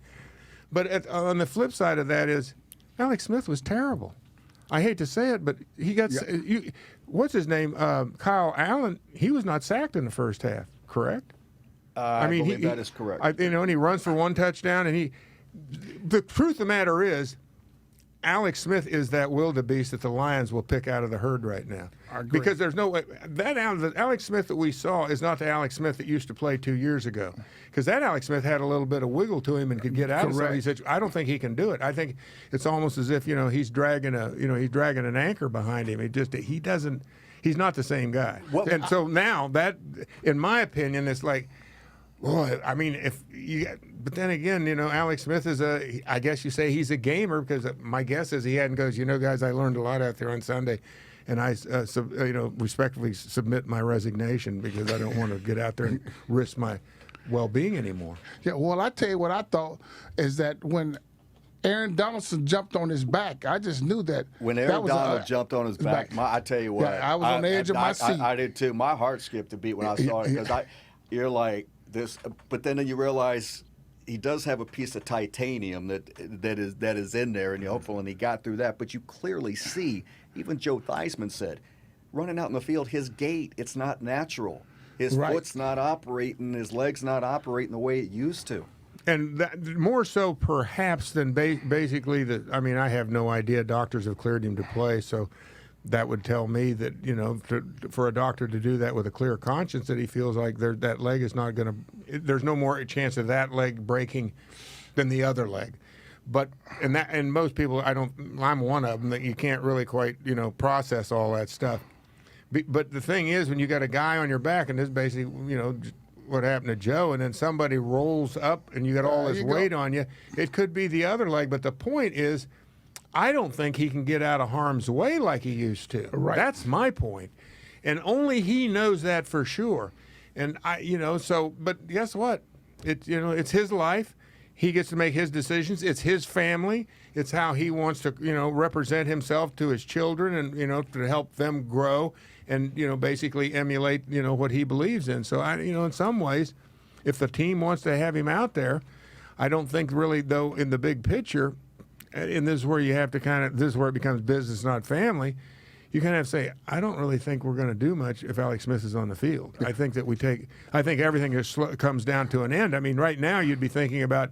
But on the flip side of that is, Alex Smith was terrible. I hate to say it, but he got what's his name? Kyle Allen. He was not sacked in the first half, correct? I believe that is correct. And he runs for 1 touchdown, and the truth of the matter is, Alex Smith is that wildebeest that the Lions will pick out of the herd right now. I agree. Because there's no way that Alex Smith that we saw is not the Alex Smith that used to play 2 years ago. Because that Alex Smith had a little bit of wiggle to him and could get out of some of these situations. I don't think he can do it. I think it's almost as if he's dragging an anchor behind him. He's not the same guy. So now that, in my opinion, it's like, boy, I mean, but then again, Alex Smith is I guess you say he's a gamer, because my guess is he hadn't goes, guys, I learned a lot out there on Sunday, and I, respectfully submit my resignation, because I don't want to get out there and risk my well-being anymore. Yeah, well, I tell you what I thought is that when Aaron Donaldson jumped on his back, I just knew that. When that Aaron was Donald jumped on his back, I tell you what. Yeah, I was on the edge of my seat. I did too. My heart skipped a beat when I saw it because you're like this, but then you realize he does have a piece of titanium that is in there, and you're hopeful, and he got through that. But you clearly see, even Joe Theismann said, running out in the field, his gait, it's not natural. His foot's not operating, his leg's not operating the way it used to. And that, more so perhaps than basically I mean, I have no idea. Doctors have cleared him to play, so that would tell me that, for a doctor to do that with a clear conscience, that he feels like that leg is not going to, there's no more chance of that leg breaking than the other leg. But, and most people, I'm one of them, that you can't really quite, process all that stuff. But the thing is, when you got a guy on your back, and this basically, what happened to Joe, and then somebody rolls up and you got all this weight on you, it could be the other leg. But the point is, I don't think he can get out of harm's way like he used to. Right. That's my point. And only he knows that for sure. And but guess what? It's his life. He gets to make his decisions. It's his family. It's how he wants to, represent himself to his children and, to help them grow and, basically emulate, what he believes in. So, in some ways, if the team wants to have him out there, I don't think really, though, in the big picture, and this is where you have to this is where it becomes business, not family, you kind of have to say, I don't really think we're going to do much if Alex Smith is on the field. I think that I think everything comes down to an end. I mean, right now you'd be thinking about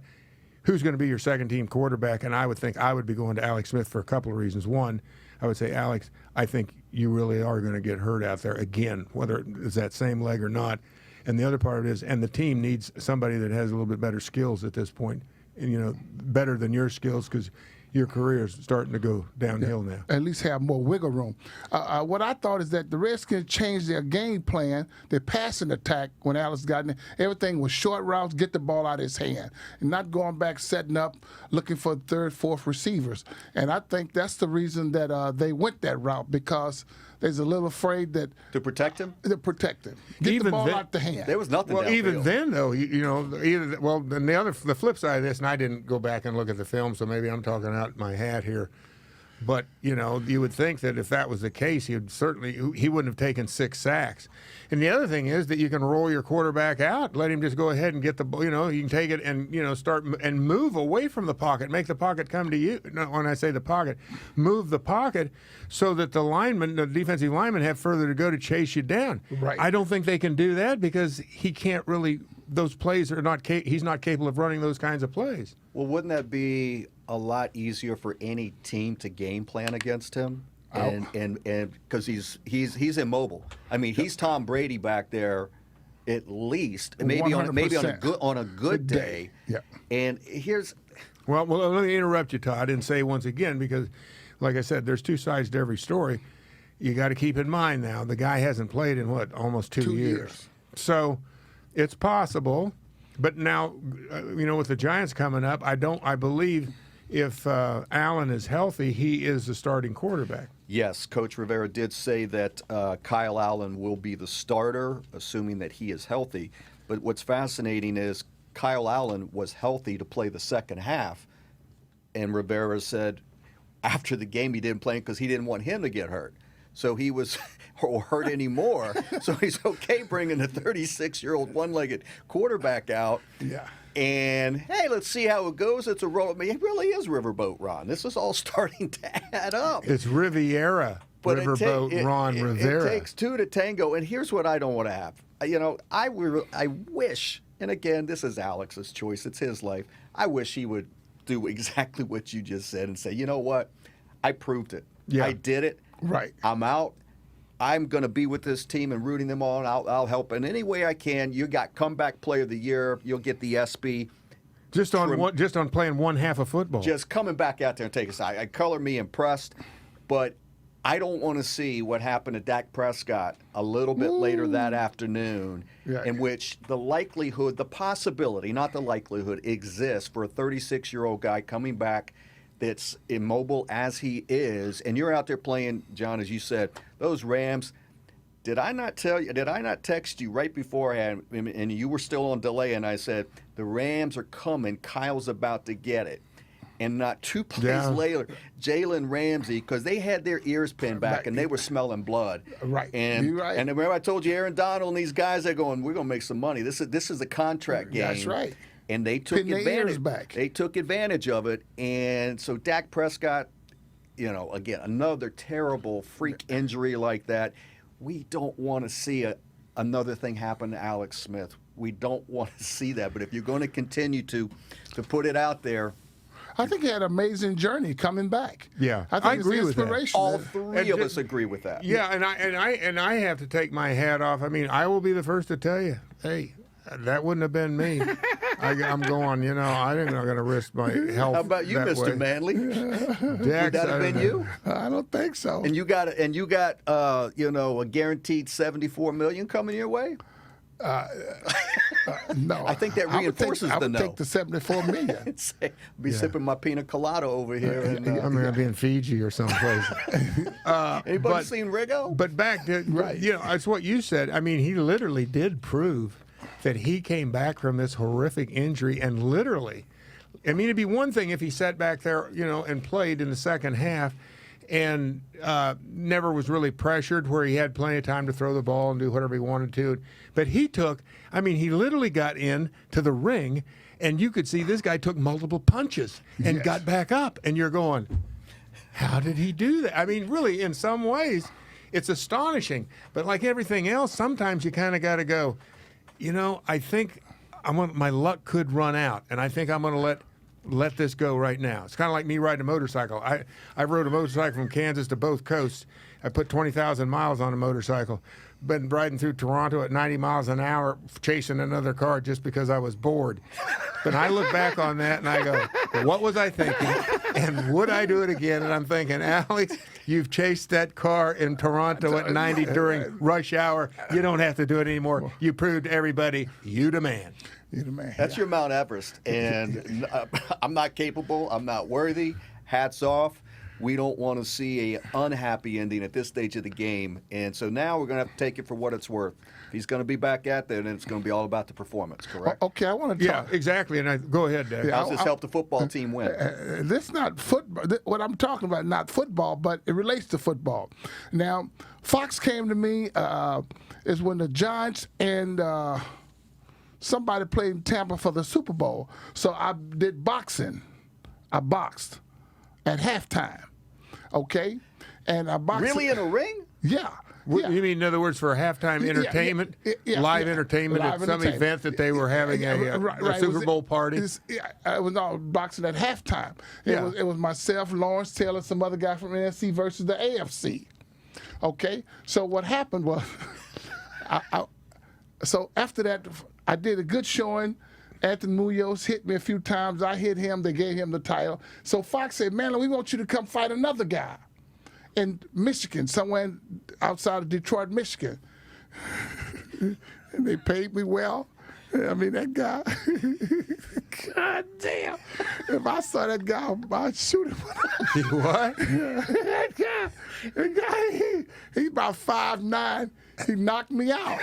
who's going to be your second-team quarterback, and I would think I would be going to Alex Smith for a couple of reasons. One, I would say, Alex, I think you really are going to get hurt out there again, whether it's that same leg or not. And the other part of it is, and the team needs somebody that has a little bit better skills at this point, and better than your skills, because your career is starting to go downhill now. At least have more wiggle room. What I thought is that the Redskins changed their game plan, their passing attack when Alex got in. Everything was short routes, get the ball out of his hand, and not going back, setting up, looking for third, fourth receivers. And I think that's the reason that they went that route, because they's a little afraid that to protect him. Get Even the ball then, out the hand. There was nothing. Well, downfield. even then, though, and the flip side of this, and I didn't go back and look at the film, so maybe I'm talking out my hat here. But you would think that if that was the case, he wouldn't have taken 6 sacks. And the other thing is that you can roll your quarterback out, let him just go ahead and get the, you can take it and start and move away from the pocket, make the pocket come to you. No, when I say the pocket, move the pocket so that the defensive linemen have further to go to chase you down. Right. I don't think they can do that because he can't really. Those plays are not. He's not capable of running those kinds of plays. Well, wouldn't that be a lot easier for any team to game plan against him? And because he's immobile. I mean, he's Tom Brady back there, at least maybe on a good day. Yeah. And here's. Well, let me interrupt you, Todd, and say once again, because, like I said, there's two sides to every story. You got to keep in mind now the guy hasn't played in almost 2 years. So it's possible, but now with the Giants coming up, I believe if Allen is healthy, he is the starting quarterback. Yes, Coach Rivera did say that Kyle Allen will be the starter, assuming that he is healthy. But what's fascinating is Kyle Allen was healthy to play the second half, and Rivera said after the game he didn't play because he didn't want him to get hurt. So he was or hurt anymore. So he's okay bringing a 36-year-old one-legged quarterback out. Yeah. And, hey, let's see how it goes. It's a roll. I mean, it really is Riverboat Ron. This is all starting to add up. It's Riviera, but Riverboat Ron Rivera. It takes two to tango. And here's what I don't want to have. I wish, and again, this is Alex's choice. It's his life. I wish he would do exactly what you just said and say, you know what? I proved it. Yeah. I did it. Right. I'm out. I'm going to be with this team and rooting them on. I'll help in any way I can. You got comeback player of the year. You'll get the SB. Just on playing one half of football. Just coming back out there and taking a side. I color me impressed, but I don't want to see what happened to Dak Prescott a little bit later that afternoon, in which the possibility, not the likelihood, exists for a 36-year-old guy coming back that's immobile as he is, and you're out there playing, John, as you said, those Rams, Did I not tell you? Did I not text you right beforehand, and you were still on delay? And I said the Rams are coming. Kyle's about to get it, and not 2 plays later, Jalen Ramsey, because they had their ears pinned back and they were smelling blood. Right. And You're right. and remember I told you Aaron Donald and these guys are going. We're going to make some money. This is a contract game. That's right. And they took Pin their advantage. ears back. They took advantage of it, and so Dak Prescott, again, another terrible freak injury like that. We don't want to see another thing happen to Alex Smith. We don't want to see that. But if you're going to continue to put it out there, I think he had an amazing journey coming back. Yeah, I think I it's agree with that. inspirational. all three of us agree with that. Yeah, and I have to take my hat off. I mean, I will be the first to tell you, hey, that wouldn't have been me. I'm going. I'm not going to risk my health. How about you, that Mr. way. Manley? Dex, Would that have been you? I don't think so. And you got a guaranteed $74 million coming your way. No, I think that reinforces I the would no. take the $74 million. Be sipping my pina colada over here. And, I'm going to be in Fiji or someplace. anybody seen Riggo? But back to Right. it's what you said. I mean, he literally did prove that he came back from this horrific injury, and literally, I mean, it'd be one thing if he sat back there, and played in the second half, and never was really pressured, where he had plenty of time to throw the ball and do whatever he wanted to. But he literally got in to the ring, and you could see this guy took multiple punches and got back up, and you're going, how did he do that? I mean, really, in some ways, it's astonishing. But like everything else, sometimes you kind of got to go, I think my luck could run out, and I think I'm going to let this go right now. It's kind of like me riding a motorcycle. I rode a motorcycle from Kansas to both coasts. I put 20,000 miles on a motorcycle. Been riding through Toronto at 90 miles an hour, chasing another car just because I was bored. But I look back on that and I go, what was I thinking? And would I do it again? And I'm thinking, Alex, you've chased that car in Toronto at 90 during rush hour. You don't have to do it anymore. You proved to everybody, you the man. You're the man. That's your Mount Everest. And I'm not capable. I'm not worthy. Hats off. We don't want to see an unhappy ending at this stage of the game. And so now we're going to have to take it for what it's worth. If he's going to be back at there, then it's going to be all about the performance, correct? Okay, I want to talk. Yeah, exactly. And go ahead, Dad. Yeah. How's this help the football team win? This not football. What I'm talking about, not football, but it relates to football. Now, Fox came to me is when the Giants and somebody played in Tampa for the Super Bowl. So I did boxing. I boxed at halftime. Okay? And I boxed. Really in a ring? Yeah. You mean, in other words, for halftime entertainment, live entertainment Live at some entertainment. event that they were having a Super Bowl party? It was all boxing at halftime. It was myself, Lawrence Taylor, some other guy from NFC versus the AFC. Okay? So what happened was, so after that, I did a good showing. Anthony Munoz hit me a few times. I hit him. They gave him the title. So Fox said, man, we want you to come fight another guy in Michigan, somewhere outside of Detroit, Michigan. And they paid me well. I mean, that guy, God damn. If I saw that guy, I'd shoot him. What? That guy, he about 5'9". He knocked me out.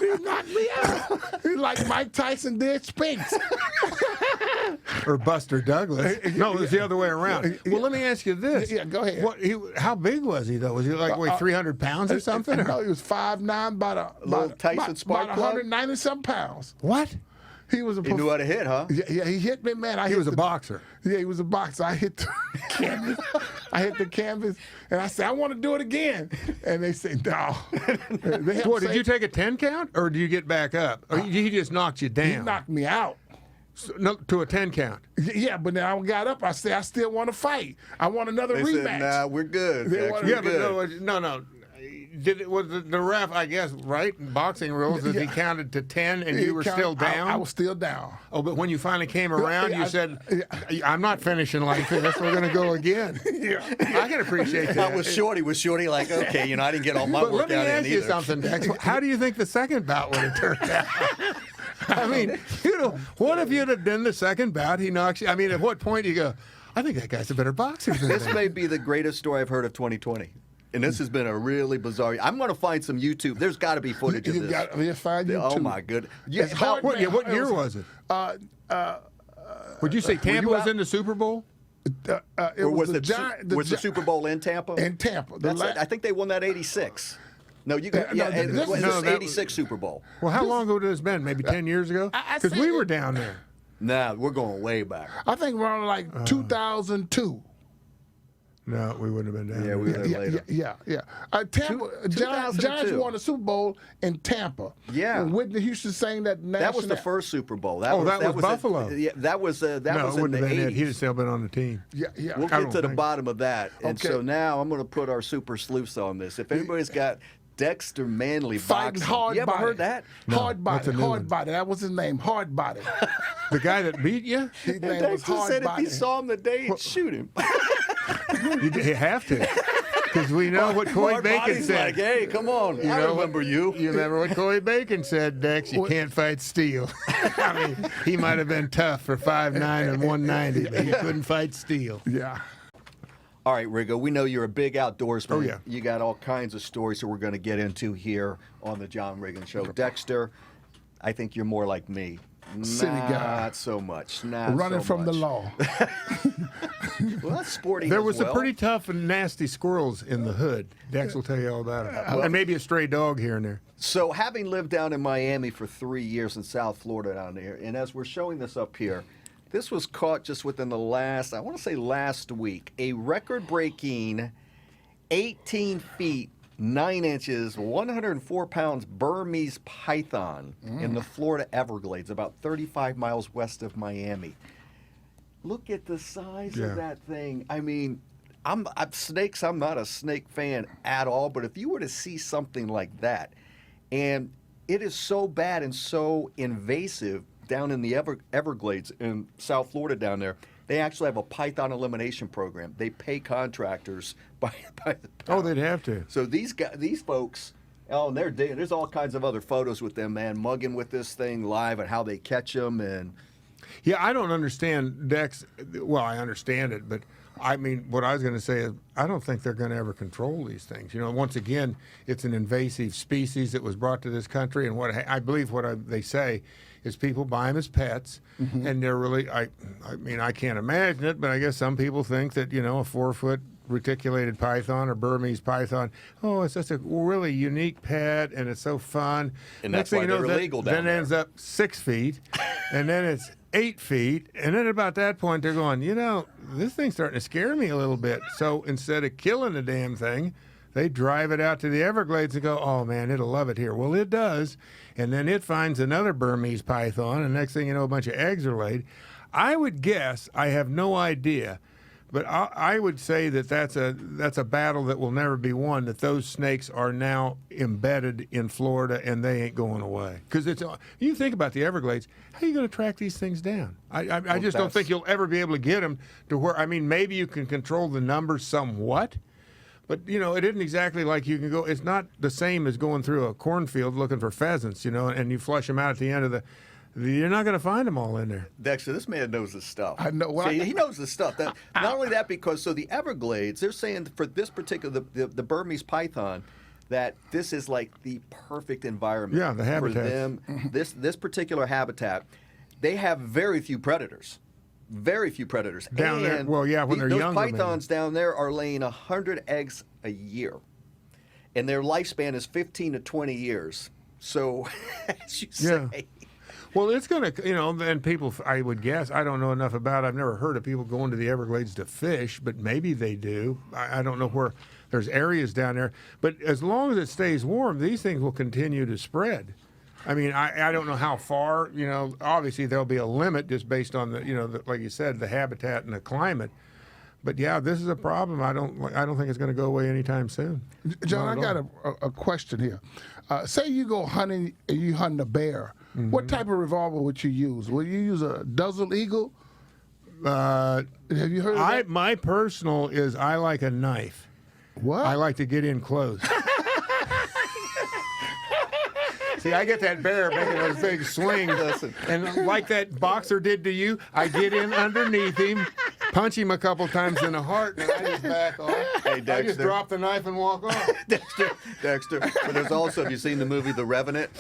He knocked me out. He's like Mike Tyson did Spinks. Or Buster Douglas. No, it was the other way around. Well, let me ask you this. Yeah, go ahead. How big was he, though? Was he like weigh 300 pounds or something? No, he was 5'9", about Little Tyson Spark about Plug? 190-some pounds. What? He was a He knew how to hit, huh? Yeah, he hit me, man. He was a boxer. Yeah, he was a boxer. I hit the canvas. I hit the canvas, and I said, I want to do it again. And they said, no. What, did you take a 10 count, or did you get back up? Or he just knocked you down? He knocked me out. No, to a 10 count. Yeah, but then I got up. I said, I still want to fight. I want another They rematch. said, nah, we're good. They Jack, wanted- we're Yeah, good. but no. Was the ref, I guess, right? In boxing rules, he counted to 10 and you were still down? I was still down. Oh, but when you finally came around, you said, I'm not finishing like this. We're going to go again. Yeah. I can appreciate that. Was Shorty like, okay, I didn't get all my But work let me out in ask you either. something, Dex. How do you think the second bout would have turned out? I mean, what if you'd have done the second bout? He knocks you. I mean, at what point do you go, I think that guy's a better boxer than This me. may be the greatest story I've heard of 2020. And this has been a really bizarre. I'm going to find some YouTube. There's got to be footage of You this. got to find YouTube. Oh my goodness! Yeah, It's hard, What man. year was it? Would you say Tampa was in the Super Bowl? It or was the it Giant, was the Super Bowl in Tampa? in Tampa. I think they won that '86. No, you got No, and this this is- is that '86 Super Bowl. Well, how long ago did this been? Maybe 10 years ago? I Because said we it- were down there. Nah, we're going way back. I think around like 2002. No, we wouldn't have been down Yeah, there. we were there later. Yeah. Tampa, Giants 2002. won the Super Bowl in Tampa. Yeah. When Whitney Houston sang that national. That was the first Super Bowl. Oh, that was Buffalo. Yeah, that was No, in it wouldn't the have been it. He'd have '80s. still been on the team. Yeah. We'll I get don't to the think- bottom of that. And Okay. so now I'm going to put our super sleuths on this. If anybody's got Dexter Manley Fighting boxing, hard you ever body. heard that? Hard that's a body. new Hard one. body. That was his name. Hard body. The guy that beat you? His And name was Dexter Hard said if Body. he saw him today, he'd shoot him. You have to. Because we know what Coy Hard Bacon Body's said. like, hey, come on. I know remember you. You remember what Coy Bacon said, Dex? You can't fight steel. I mean, he might have been tough for 5'9" and 190, but he couldn't fight steel. Yeah. All right, Riggo, we know you're a big outdoorsman. Oh, yeah. You got all kinds of stories that we're going to get into here on the John Riggins Show. Dexter, I think you're more like me. City guy. Not so much. Not Running so from the much. law. Well, that's sporty There as was well. some pretty tough and nasty squirrels in the hood. Dex will tell you all about it. And maybe a stray dog here and there. So, having lived down in Miami for 3 years in South Florida down there, and as we're showing this up here, this was caught just within the last, I want to say last week, a record-breaking 18 feet, 9 inches, 104 pounds Burmese python in the Florida Everglades, about 35 miles west of Miami. Look at the size Yeah. of that thing. I mean, I'm snakes. I'm not a snake fan at all. But if you were to see something like that, and it is so bad and so invasive down in the Everglades in South Florida down there, they actually have a python elimination program. They pay contractors by the Oh, pound. they'd have to. So these folks, oh, and there's all kinds of other photos with them, man, mugging with this thing live and how they catch them and. Yeah, I don't understand Dex. Well, I understand it, but I mean, what I was going to say is I don't think they're going to ever control these things. You know, once again, it's an invasive species that was brought to this country, and what I believe they say is people buy them as pets, and they're really. I mean, I can't imagine it, but I guess some people think that a 4-foot reticulated python or Burmese python. Oh, it's just a really unique pet, and it's so fun. And Next that's why thing you know, they're illegal down then there. ends up 6 feet, and then it's 8 feet, and then about that point they're going, this thing's starting to scare me a little bit. So instead of killing the damn thing, they drive it out to the Everglades and go, oh man, it'll love it here. Well, it does, and then it finds another Burmese python, and next thing you know, a bunch of eggs are laid. I would guess, I have no idea, but I would say that that's a battle that will never be won, that those snakes are now embedded in Florida and they ain't going away. Because you think about the Everglades, how are you going to track these things down? I just don't think you'll ever be able to get them to where, I mean, maybe you can control the numbers somewhat, but, it isn't exactly like you can go, it's not the same as going through a cornfield looking for pheasants, and you flush them out at the end of you're not going to find them all in there. Dexter, this man knows his stuff. I know. Well, See, he knows his stuff. Not only that, because the Everglades, they're saying for this particular the Burmese python, that this is like the perfect environment. Yeah, the habitat. for them. This particular habitat, they have very few predators. Very few predators. Down there- And well, yeah, when they're those younger, maybe. pythons down there are laying 100 eggs a year, and their lifespan is 15 to 20 years. So, as you say. Yeah. Well, it's going to, and people, I would guess, I don't know enough about it. I've never heard of people going to the Everglades to fish, but maybe they do. I don't know where. There's areas down there. But as long as it stays warm, these things will continue to spread. I mean, I don't know how far, obviously there'll be a limit just based on like you said, the habitat and the climate. But yeah, this is a problem. I don't think it's going to go away anytime soon. John, Not I at got a question here. Say you go hunting and you hunt a bear. What type of revolver would you use? Will you use a Desert Eagle? Have you heard of that? My personal is I like a knife. What? I like to get in close. See, I get that bear making those big swings, and like that boxer did to you, I get in underneath him, punch him a couple times in the heart, and I just back off. Hey, I just Dexter. drop the knife and walk off. Dexter. But there's also, have you seen the movie The Revenant?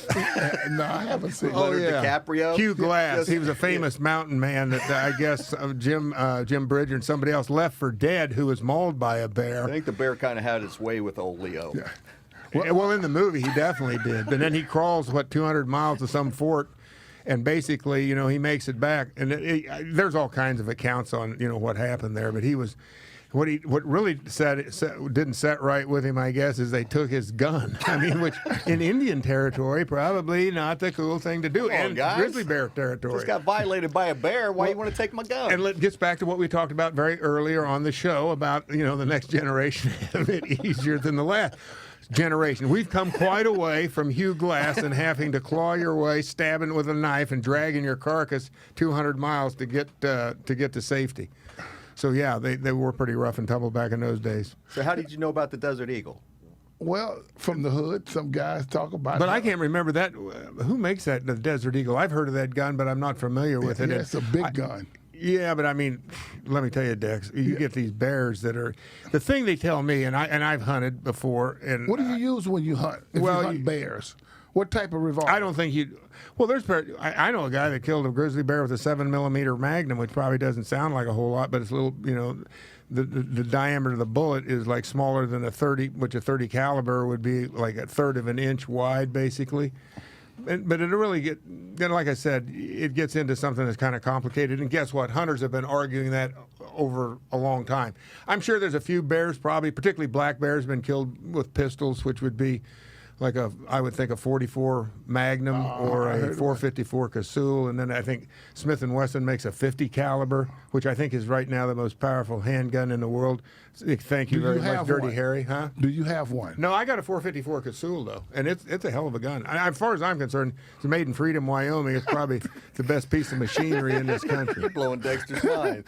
No, I haven't seen. Oh, Leonardo DiCaprio? Hugh Glass. Just- He was a famous mountain man that I guess Jim Bridger and somebody else left for dead, who was mauled by a I bear. think the bear kind of had its way with old Leo. Well, in the movie, he definitely did. But then he crawls, 200 miles to some fort, and basically, he makes it back. And there's all kinds of accounts on, what happened there. But he was, what really didn't set right with him, I guess, is they took his gun. I mean, which in Indian territory, probably not the cool thing to do. Come on, and guys. grizzly bear territory. Just got violated by a bear. Why you want to take my gun? And it gets back to what we talked about very earlier on the show about, the next generation having it easier than the last generation. We've come quite a way from Hugh Glass and having to claw your way, stabbing with a knife, and dragging your carcass 200 miles to get to safety. So yeah, they were pretty rough and tumble back in those days. So how did you know about the Desert Eagle? Well, from the hood, some guys talk about it. But I can't remember that. Who makes that, the Desert Eagle? I've heard of that gun, but I'm not familiar with it. Yeah, it's a big gun. Yeah, but I mean, let me tell you, Dex, you get these bears that are the thing they tell me, and I've hunted before. And What do you use when you hunt? If you hunt bears, what type of revolver? I don't think you. Well, I know a guy that killed a grizzly bear with a 7mm Magnum, which probably doesn't sound like a whole lot, but it's a little. The diameter of the bullet is like smaller than a 30, which a 30 caliber would be like a third of an inch wide, basically. But it'll really like I said, it gets into something that's kind of complicated. And guess what? Hunters have been arguing that over a long time. I'm sure there's a few bears, probably, particularly black bears, been killed with pistols, which would be like I would think a 44 Magnum or a 454 Casull, and then I think Smith & Wesson makes a 50 caliber, which I think is right now the most powerful handgun in the world. Thank you very much, Dirty one? Harry. Huh? Do you have one? No, I got a 454 Casull though, and it's a hell of a gun. As far as I'm concerned, it's made in Freedom, Wyoming. It's probably the best piece of machinery in this country. You're blowing Dexter's mind.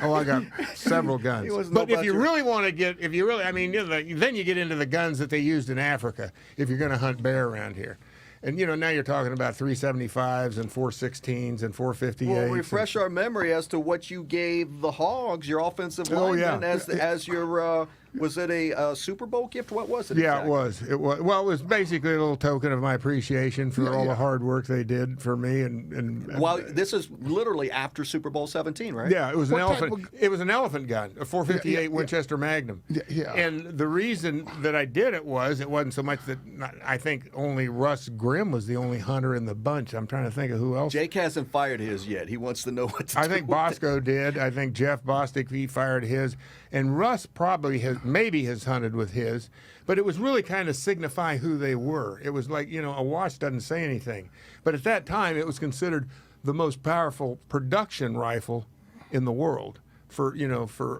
Oh, I got several He guns. wants to know But if about you your- really want to then you get into the guns that they used in Africa if you're going to hunt bear around here. And, now you're talking about 375s and 416s and 458s. Well, refresh our memory as to what you gave the Hogs, your offensive Oh, lineman, yeah. as your, was it a Super Bowl gift? What was it? Yeah, exactly? it was. It was. Well, it was basically a little token of my appreciation for all the hard work they did for me. And Well, this is literally after Super Bowl 17, right? yeah, it was an What type elephant. It was an elephant gun, a 458 Winchester Magnum. Yeah. And the reason that I did it wasn't so much that I think only Russ Grimm was the only hunter in the bunch. I'm trying to think of who else. Jake hasn't fired his yet. He wants to know what to do. I think with it. Bosco did. I think Jeff Bostic, he fired his. And Russ probably has hunted with his. But it was really kind of signify who they were. It was like, a watch doesn't say anything. But at that time, it was considered the most powerful production rifle in the world for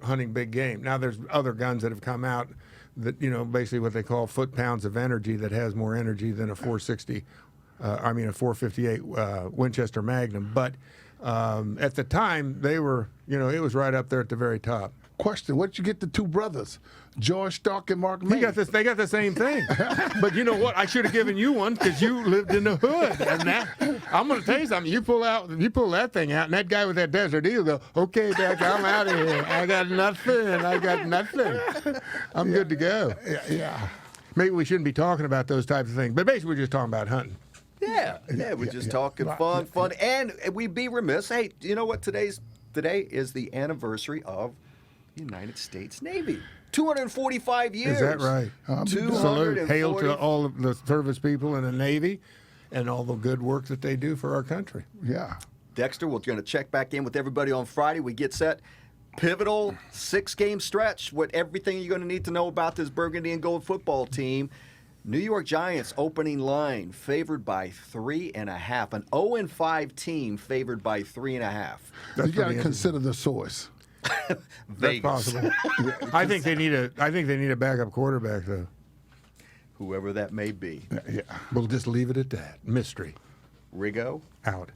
hunting big game. Now there's other guns that have come out that, basically what they call foot-pounds of energy that has more energy than a 458 Winchester Magnum. But at the time, they were, it was right up there at the very top. Question: where'd you get the two brothers, George Stark and Mark May? They got the same thing. But you know what? I should have given you one because you lived in the hood. And that, I'm going to tell you something. You pull that thing out, and that guy with that Desert Eagle go, okay, Beck, I'm out of here. I got nothing. I'm good to go. Yeah. Maybe we shouldn't be talking about those types of things. But basically, we're just talking about hunting. Yeah, we're just talking fun. And we'd be remiss. Hey, you know what? Today is the anniversary of the United States Navy. 245 years. Is that right? Salute, hail to all of the service people in the Navy and all the good work that they do for our country. Yeah. Dexter, we're going to check back in with everybody on Friday. We get set. Pivotal 6-game stretch. Everything you're going to need to know about this burgundy and gold football team. New York Giants opening line favored by 3.5. An 0-5 team favored by 3.5. You got to consider the source. That's possible. I think they need a backup quarterback though. Whoever that may be. Yeah. We'll just leave it at that. Mystery. Riggo. Out.